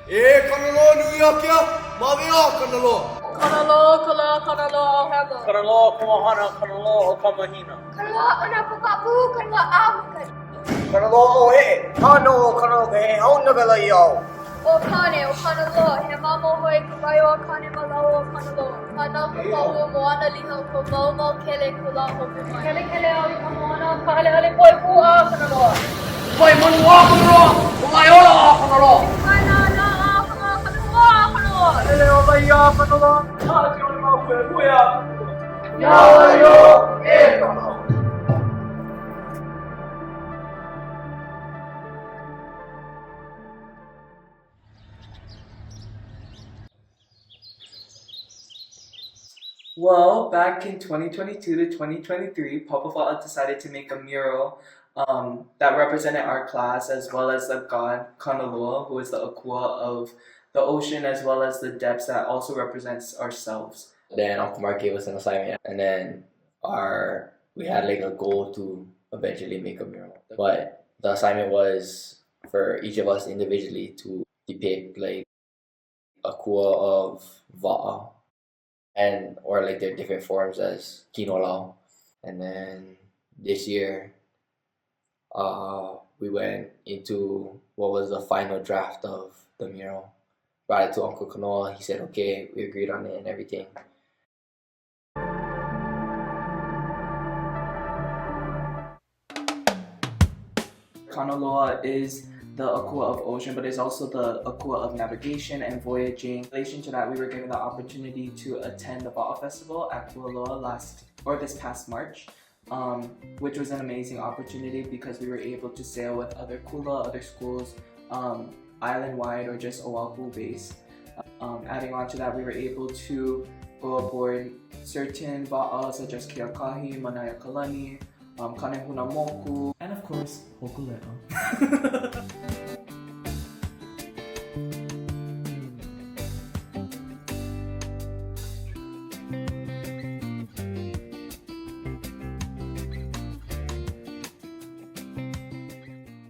Kanaloa nuiakia, mawea Kanaloa. Kanaloa, kula, Kanaloa, hema. Kanaloa, kumahana, Kanaloa, kamahina. Kanaloa, Āina Papa Wa, Kanaloa, Āina. Kanaloa, ohe. Kanu, Kanaloa, hau nagala yo. O Kanaloa, he mamo hoi kawaio kane malawa Kanaloa. Kana kukahu moana liha ko mau kele kula hopu mai. Kele kele au ka moana, kahale poi kua Kanaloa. Pai manua Kanaloa, umaiola Kanaloa. Well, back in 2022 to 2023, Papa Wa decided to make a mural that represented our class as well as the god Kanaloa, who is the akua of the ocean, as well as the depths that also represents ourselves. Then Uncle Mark gave us an assignment, and then we had like a goal to eventually make a mural. But the assignment was for each of us individually to depict like akua of Va'a, and or like their different forms as Kinolao. And then this year, we went into what was the final draft of the mural. Brought it to Uncle Kanoa. He said, okay, we agreed on it and everything. Kanaloa is the akua of ocean, but is also the akua of navigation and voyaging. In relation to that, we were given the opportunity to attend the Va'a Festival at Kualoa this past March, which was an amazing opportunity because we were able to sail with other kula, other schools, island-wide or just Oahu-based. Adding on to that, we were able to go aboard certain va'a such as Keakahi, Manaya Kalani, Kanehuna Moku, and of course, Hokuleo.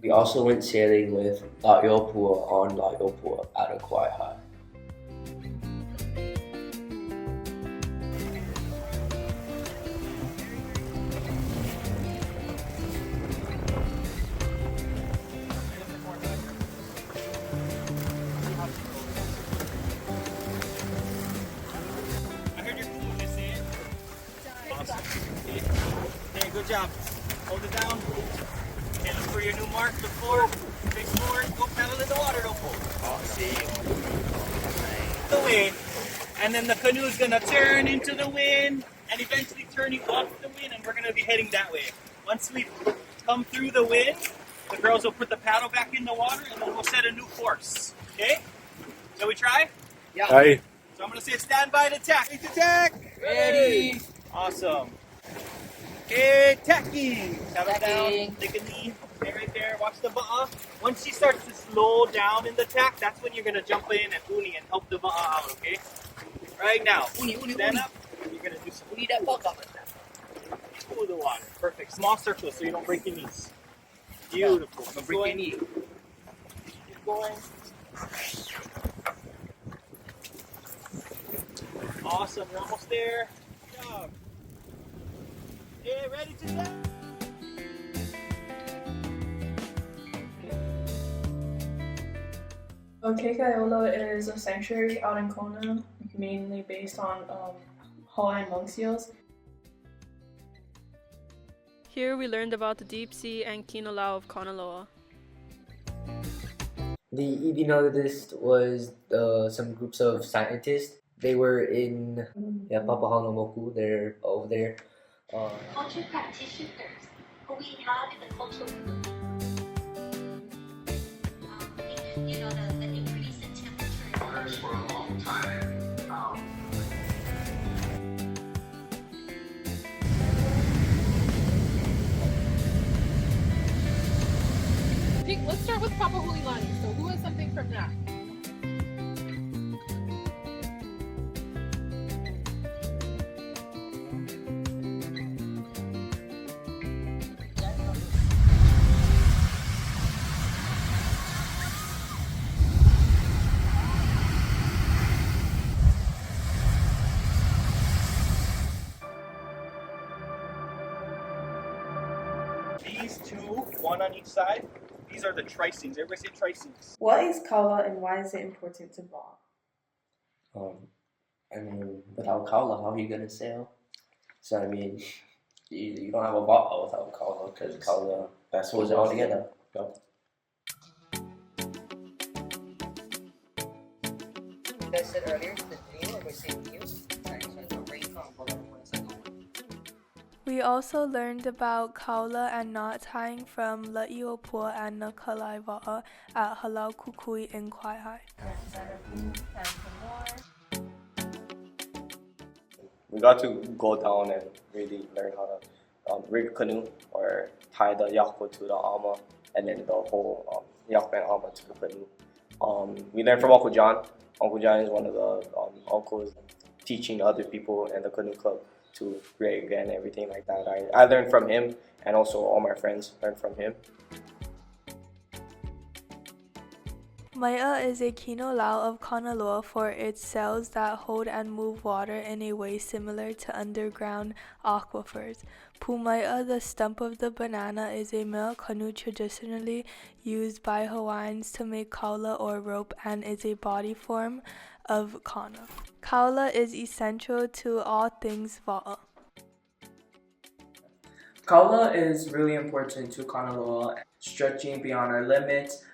We also went sailing with La'Iopua on La'Iopua at Akua High. I heard your kula just say it. Awesome. Okay, good job. Hold it down. Okay, look for your new mark. Look forward. Face forward. Go pedal in the water. Don't pull. Oh, see. The wind. And then the canoe is going to turn into the wind and eventually turn you off the wind, and we're going to be heading that way. Once we come through the wind, the girls will put the paddle back in the water and then we'll set a new course. Okay? Shall we try? Yeah. So I'm going to say stand by to attack. Attack! Ready! Awesome. Okay, tacking. Settle down. Take a knee. Stay right there. Watch the ba'a. Once she starts to slow down in the tack, that's when you're going to jump in and uni and help the ba'a out, okay? Right now. Stand up. You're going to do some uni that ba'a. Pull the water. Perfect. Small circles so you don't break your knees. Beautiful. Don't break your knee. Keep going. Awesome. You're almost there. Good job. Yeah, ready to go. Kanaloa is a sanctuary out in Kona, mainly based on Hawaiian monk seals. Here we learned about the deep sea and Kinaloa of Kanaloa. The ethnologist was some groups of scientists. They were in Papahānaumoku. They're over there. Culture practitioners who we have in the cultural the increase in temperature for a long time. Let's start with Papa Hulilani. So who has something from that? one on each side. These are the tricings. Everybody say tricings. What is kaula and why is it important to ball? I mean, without kaula, how are you gonna sail? So I mean, you don't have a va'a without kaula because kaula holds it all together. So. I said earlier, the new or same new. We also learned about kaula and knot tying from La'iopua and Nakalai Wa'a at Halau Kukui in Kwaihai. We got to go down and really learn how to rig a canoe or tie the yako to the ama and then the whole yako and ama to the canoe. We learned from Uncle John. Uncle John is one of the uncles teaching other people in the canoe club to rig and everything like that. I learned from him, and also all my friends learned from him. Mai'a is a kino lau of Kanaloa for its cells that hold and move water in a way similar to underground aquifers. Pumai'a, the stump of the banana, is a male kanu traditionally used by Hawaiians to make kaula or rope and is a body form of kana. Kaula is essential to all things wa'a. Kaula is really important to Kanaloa, stretching beyond our limits,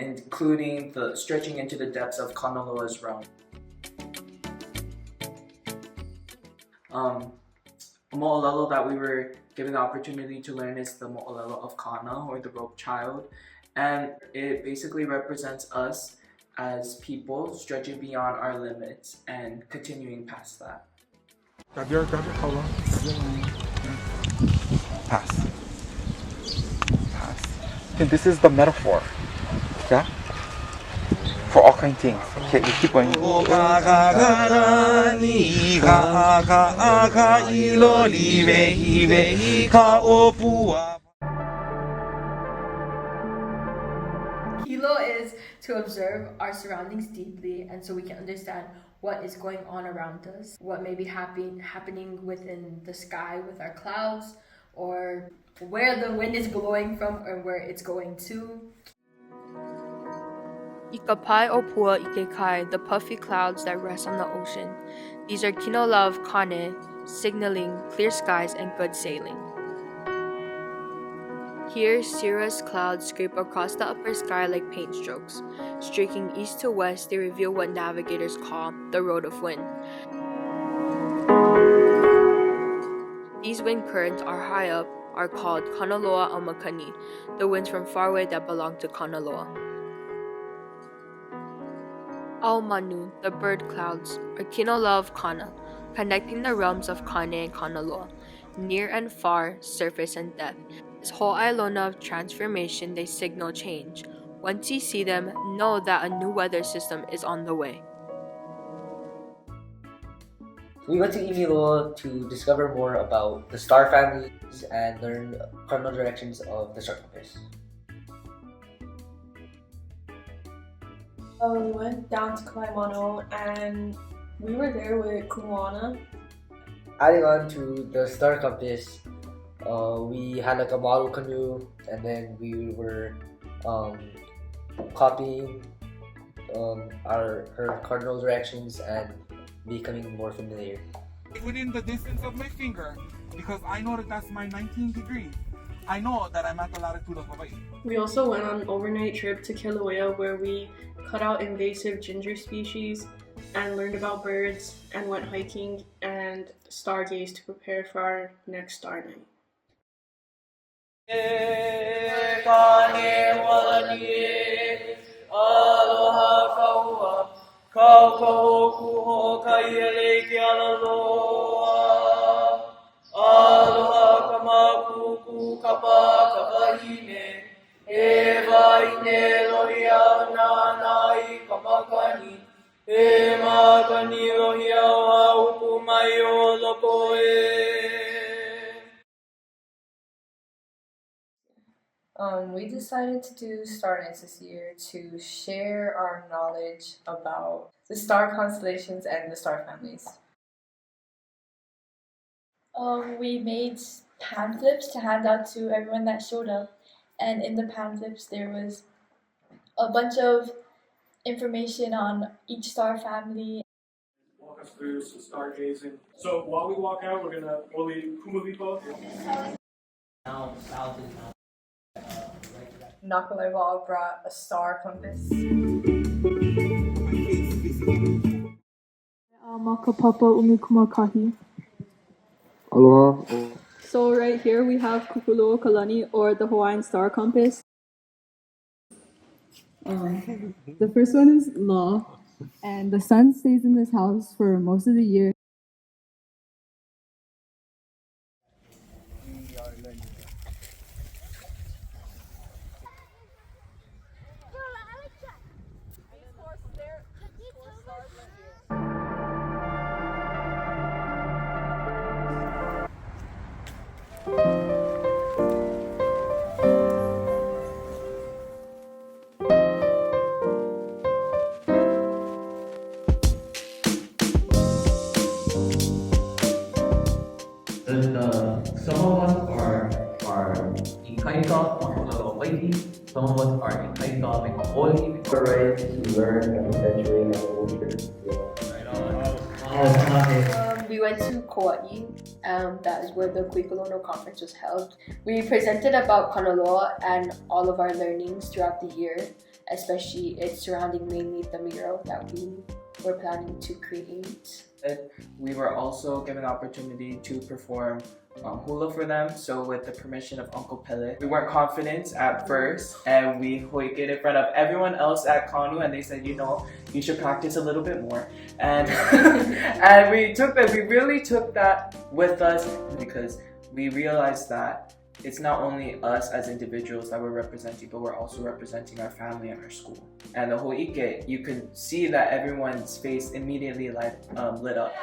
including the stretching into the depths of Kanaloa's realm. A mo'olelo that we were given the opportunity to learn is the mo'olelo of Kana, or the rope child, and it basically represents us as people stretching beyond our limits and continuing past that. Grab your color. Grab your line. Pass. Pass. Okay, this is the metaphor. Yeah? For all kind of things. Okay, we keep going. Hilo is to observe our surroundings deeply, and so we can understand what is going on around us, what may be happening within the sky with our clouds, or where the wind is blowing from or where it's going to. Ikapai o pua ikekai, the puffy clouds that rest on the ocean. These are kino lau of Kane, signaling clear skies and good sailing. Here, cirrus clouds scrape across the upper sky like paint strokes. Streaking east to west, they reveal what navigators call the road of wind. These wind currents are high up, are called Kanaloa o Makani, the winds from far away that belong to Kanaloa. Ao Manu, the bird clouds, are kino lau of Kana, connecting the realms of Kane and Kanaloa, near and far, surface and depth. This whole Ailona of transformation, they signal change. Once you see them, know that a new weather system is on the way. We went to Iniloa to discover more about the star families and learn cardinal directions of the star compass. We went down to Kalaimano and we were there with Kumoana. Adding on to the star compass, we had like a model canoe, and then we were copying her cardinal directions and becoming more familiar. Within the distance of my finger, because I know that that's my 19 degrees. I know that I'm at the latitude of Hawaii. We also went on an overnight trip to Kilauea where we cut out invasive ginger species and learned about birds and went hiking and stargazed to prepare for our next star night. We decided to do Star Nights this year to share our knowledge about the star constellations and the star families. We made pamphlets to hand out to everyone that showed up, and in the pamphlets there was a bunch of information on each star family. Walk us through some stargazing. So while we walk out, we're gonna only kumulipo. Now, south is Kanaloa brought a star compass. Aloha. So right here we have Kukuloa Kalani, or the Hawaiian Star Compass. The first one is law, and the sun stays in this house for most of the year. Some of us are ikaika, makula waiti. Some of us are ikaika, mekaholi. We're ready to learn and perpetuate our culture. We went to Kauai, that is where the Kuikolono conference was held. We presented about Kanaloa and all of our learnings throughout the year, especially it surrounding mainly the mural that we were planning to create. We were also given the opportunity to perform hula for them, so with the permission of Uncle Pele. We weren't confident at first, and we hoiked in front of everyone else at Kanu, and they said, you know, you should practice a little bit more. And and we really took that with us, because we realized that it's not only us as individuals that we're representing, but we're also representing our family and our school. And the hoike, you can see that everyone's face immediately lit up.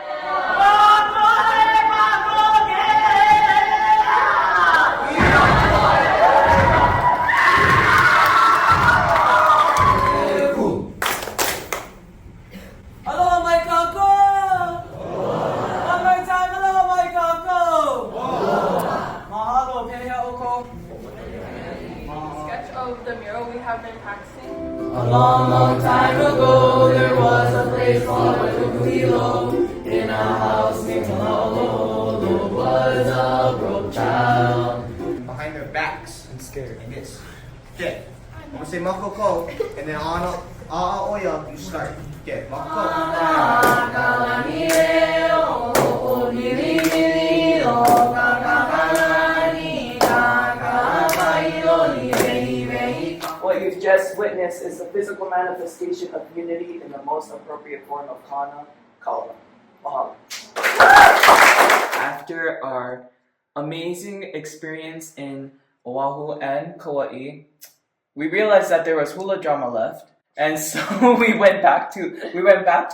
Aloha mai kako! One more time, aloha mai kako! Mahalo, pehea oko. Sketch of the mural we have been practicing. A long, long time ago, there was a place called Kukuhilo. In a house near Kanaloa, there was a broke child. Behind their backs and scared. And this. Okay. I'm gonna say makoko, and then on oya, you start. Okay, makoko. What you've just witnessed is the physical manifestation of unity in the most appropriate form of kana, kala. After our amazing experience in Oahu and Kauai, we realized that there was hula drama left, and so we went back to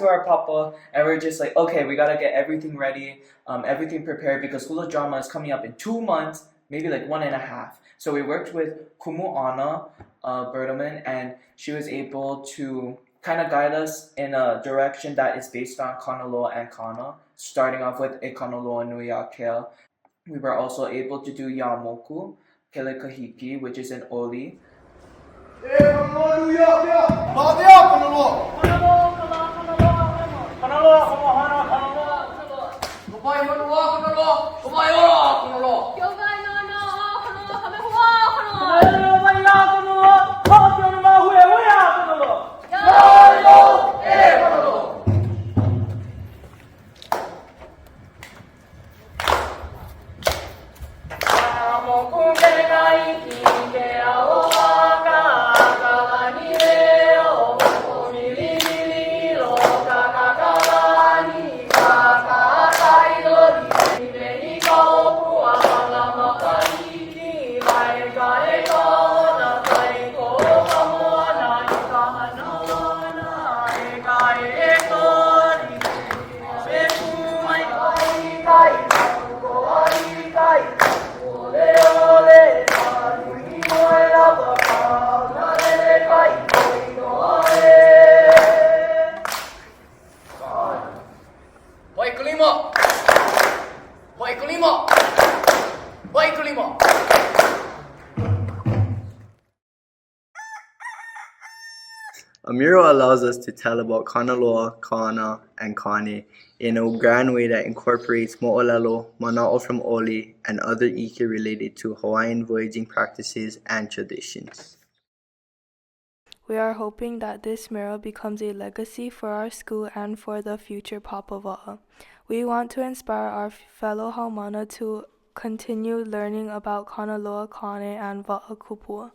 our papa, and we were just like, okay, we gotta get everything ready, everything prepared, because hula drama is coming up in 2 months, maybe like 1.5. So we worked with Āina Bertelman, and she was able to kind of guide us in a direction that is based on Kanaloa and Kana, starting off with e Kanaloa nui a kea. We were also able to do Yamoku, Kele Kahiki, which is an oli. A mural allows us to tell about Kanaloa, Kana, and Kane in a grand way that incorporates mo'olelo, mana'o from Oli, and other ike related to Hawaiian voyaging practices and traditions. We are hoping that this mural becomes a legacy for our school and for the future Papa Wa. We want to inspire our fellow Haumana to continue learning about Kanaloa, Kane, and Va'akupua.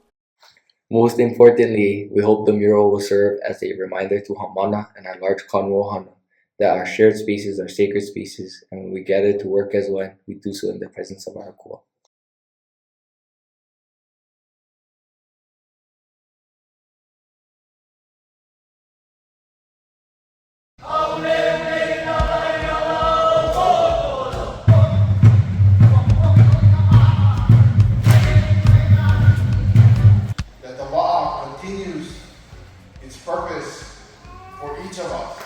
Most importantly, we hope the mural will serve as a reminder to Hamana and our large Kanu Ohana that our shared spaces are sacred spaces, and when we gather to work as one, we do so in the presence of our akua. That the Wa'a continues its purpose for each of us.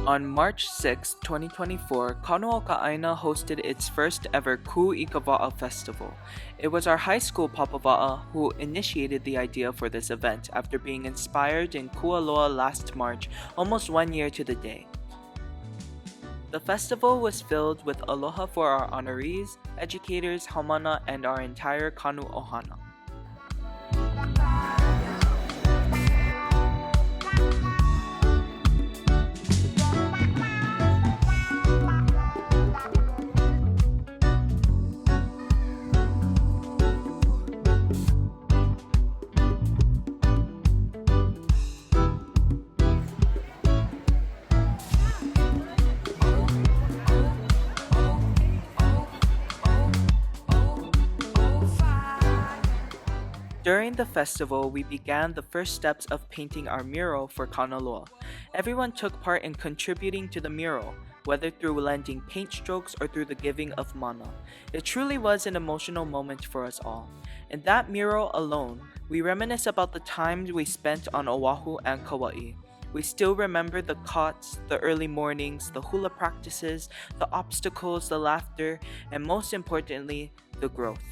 On March 6, 2024, Kanu Āina hosted its first ever Ku Ikava'a festival. It was our high school Papa Wa who initiated the idea for this event after being inspired in Kualoa last March, almost 1 year to the day. The festival was filled with aloha for our honorees, educators, Haumana, and our entire Kanu Ohana. During the festival, we began the first steps of painting our mural for Kanaloa. Everyone took part in contributing to the mural, whether through lending paint strokes or through the giving of mana. It truly was an emotional moment for us all. In that mural alone, we reminisce about the times we spent on Oahu and Kauai. We still remember the cots, the early mornings, the hula practices, the obstacles, the laughter, and most importantly, the growth.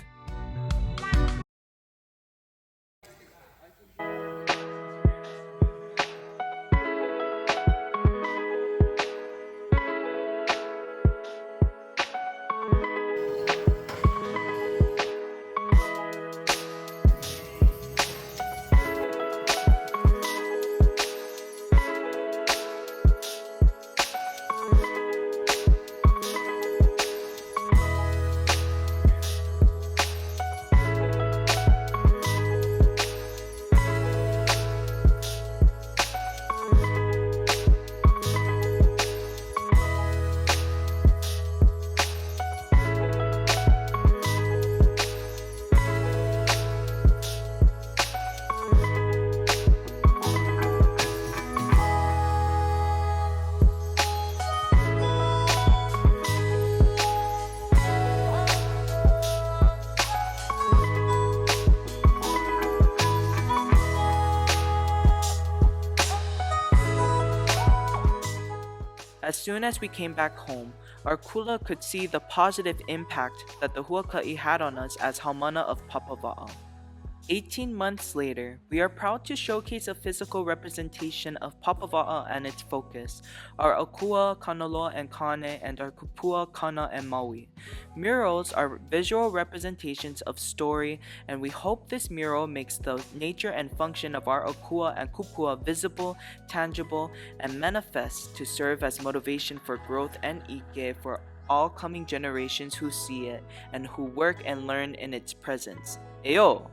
As soon as we came back home, our kula could see the positive impact that the huaka'i had on us as haumana of Papa Wa. 18 months later, we are proud to showcase a physical representation of Papa Wa and its focus, our akua, Kanaloa, and Kane, and our kupua, Kana, and Maui. Murals are visual representations of story, and we hope this mural makes the nature and function of our akua and kupua visible, tangible, and manifest to serve as motivation for growth and ike for all coming generations who see it and who work and learn in its presence. Eyo!